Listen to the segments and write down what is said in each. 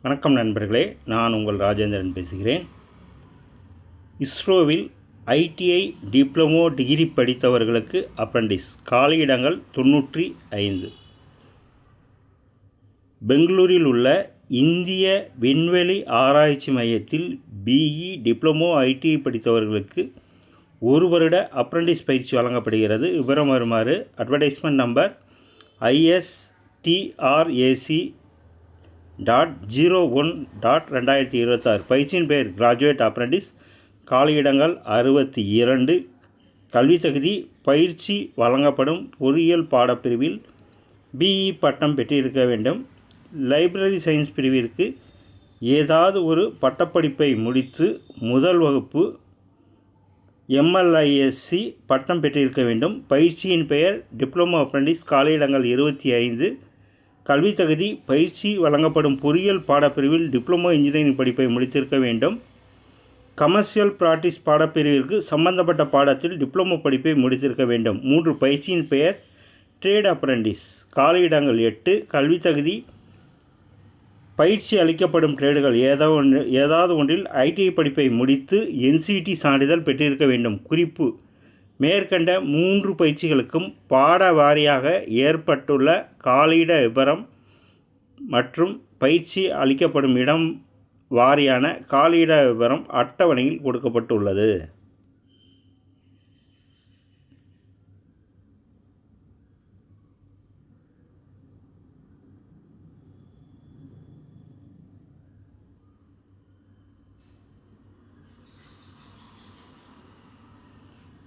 வணக்கம் நண்பர்களே, நான் உங்கள் ராஜேந்திரன் பேசுகிறேன். இஸ்ரோவில் ஐடிஐ டிப்ளமோ டிகிரி படித்தவர்களுக்கு அப்ரண்டிஸ் காலியிடங்கள் 95. பெங்களூரில் உள்ள இந்திய விண்வெளி ஆராய்ச்சி மையத்தில் பிஇ டிப்ளமோ ஐடிஐ படித்தவர்களுக்கு ஒரு வருட அப்ரண்டிஸ் பயிற்சி வழங்கப்படுகிறது. விவரம் வருமாறு: அட்வர்டைஸ்மெண்ட் நம்பர் ISTRAC.01.2026. பயிற்சியின் பெயர் கிராஜுவேட் அப்ரண்டிஸ். காலியிடங்கள் 62. கல்வி தகுதி: பயிற்சி வழங்கப்படும் பொறியியல் பாடப்பிரிவில் பிஇ பட்டம் பெற்றிருக்க வேண்டும். லைப்ரரி சயின்ஸ் பிரிவிற்கு ஏதாவது ஒரு பட்டப்படிப்பை முடித்து முதல் வகுப்பு MLISC பட்டம் பெற்றிருக்க வேண்டும். பயிற்சியின் பெயர் டிப்ளமோ அப்ரண்டிஸ். காலியிடங்கள் 25. கல்வி தகுதி: பயிற்சி வழங்கப்படும் பொறியியல் பாடப்பிரிவில் டிப்ளமோ இன்ஜினியரிங் படிப்பை முடித்திருக்க வேண்டும். கமர்ஷியல் ப்ராக்டிஸ் பாடப்பிரிவிற்கு சம்பந்தப்பட்ட பாடத்தில் டிப்ளமோ படிப்பை முடித்திருக்க வேண்டும். 3. பயிற்சியின் பெயர் ட்ரேட் அப்ரண்டிஸ். காலியிடங்கள் 8. கல்வி தகுதி: பயிற்சி அளிக்கப்படும் ட்ரேடுகள் ஏதாவது ஒன்றில் ஐடிஐ படிப்பை முடித்து NCT சான்றிதழ் பெற்றிருக்க வேண்டும். குறிப்பு: மேற்கண்ட 3 பயிற்சிகளுக்கும் பாட வாரியாக ஏற்பட்டுள்ள காலியிட விபரம் மற்றும் பயிற்சி அளிக்கப்படும் இடம் வாரியான காலியிட விபரம் அட்டவணையில் கொடுக்கப்பட்டுள்ளது.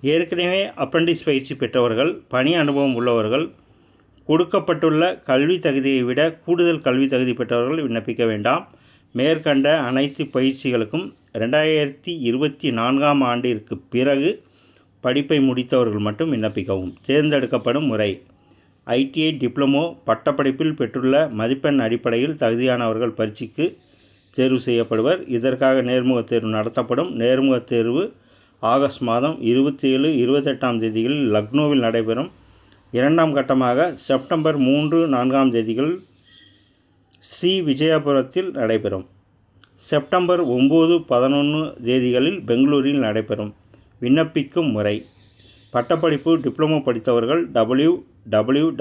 ஏற்கனவே அப்ரண்டிஸ் பயிற்சி பெற்றவர்கள், பணி அனுபவம் உள்ளவர்கள், கொடுக்கப்பட்டுள்ள கல்வி தகுதியை விட கூடுதல் கல்வி தகுதி பெற்றவர்கள் விண்ணப்பிக்க வேண்டாம். மேற்கண்ட அனைத்து பயிற்சிகளுக்கும் 2024ஆம் ஆண்டிற்கு பிறகு படிப்பை முடித்தவர்கள் மட்டும் விண்ணப்பிக்கவும். தேர்ந்தெடுக்கப்படும் முறை: ஐடிஐ டிப்ளமோ பட்டப்படிப்பில் பெற்றுள்ள மதிப்பெண் அடிப்படையில் தகுதியானவர்கள் பரீட்சைக்கு தேர்வு செய்யப்படுவர். இதற்காக நேர்முகத் தேர்வு நடத்தப்படும். நேர்முகத் தேர்வு ஆகஸ்ட் மாதம் 27, 28ஆம் தேதிகளில் லக்னோவில் நடைபெறும். 2ஆம் கட்டமாக செப்டம்பர் 3, 4ஆம் தேதிகள் ஸ்ரீ விஜயபுரத்தில் நடைபெறும். செப்டம்பர் 9, 11 தேதிகளில் பெங்களூரில் நடைபெறும். விண்ணப்பிக்கும் முறை: பட்டப்படிப்பு டிப்ளமோ படித்தவர்கள் www.nats.edu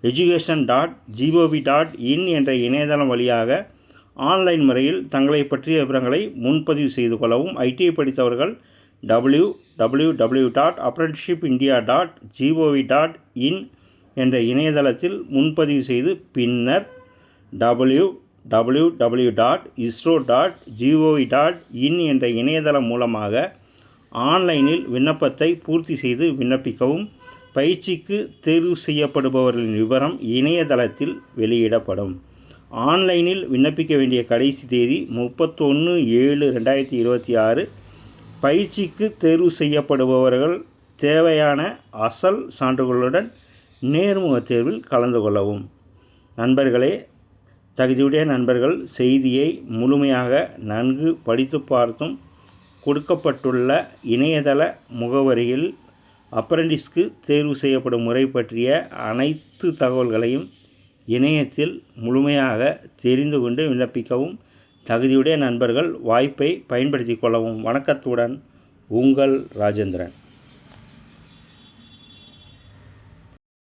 education.gov.in என்ற இணையதளம் வழியாக ஆன்லைன் முறையில் தங்களை பற்றிய விவரங்களை முன்பதிவு செய்து கொள்ளவும். ஐடிஐ படித்தவர்கள் www.apprenticeshipindia.gov.in என்ற இணையதளத்தில் முன்பதிவு செய்து பின்னர் www.isro.gov.in என்ற இணையதளம் மூலமாக ஆன்லைனில் விண்ணப்பத்தை பூர்த்தி செய்து விண்ணப்பிக்கவும். பயிற்சிக்கு தேர்வு செய்யப்படுபவர்களின் விவரம் இணையதளத்தில் வெளியிடப்படும். ஆன்லைனில் விண்ணப்பிக்க வேண்டிய கடைசி தேதி 31/7/2026. பயிற்சிக்கு தேர்வு செய்யப்படுபவர்கள் தேவையான அசல் சான்றுகளுடன் நேர்முகத் தேர்வில் கலந்து கொள்ளவும். நண்பர்களே, தகுதியுடைய நண்பர்கள் செய்தியை முழுமையாக நன்கு படித்து பார்த்தும் கொடுக்கப்பட்டுள்ள இணையதள முகவரியில் அப்ரண்டிஸ்க்கு தேர்வு செய்யப்படும் முறை பற்றிய அனைத்து தகவல்களையும் இணையத்தில் முழுமையாக தெரிந்து கொண்டு விண்ணப்பிக்கவும். தகுதியுடைய நண்பர்கள் வாய்ப்பை பயன்படுத்தி கொள்ளவும். வணக்கத்துடன் உங்கள் ராஜேந்திரன்.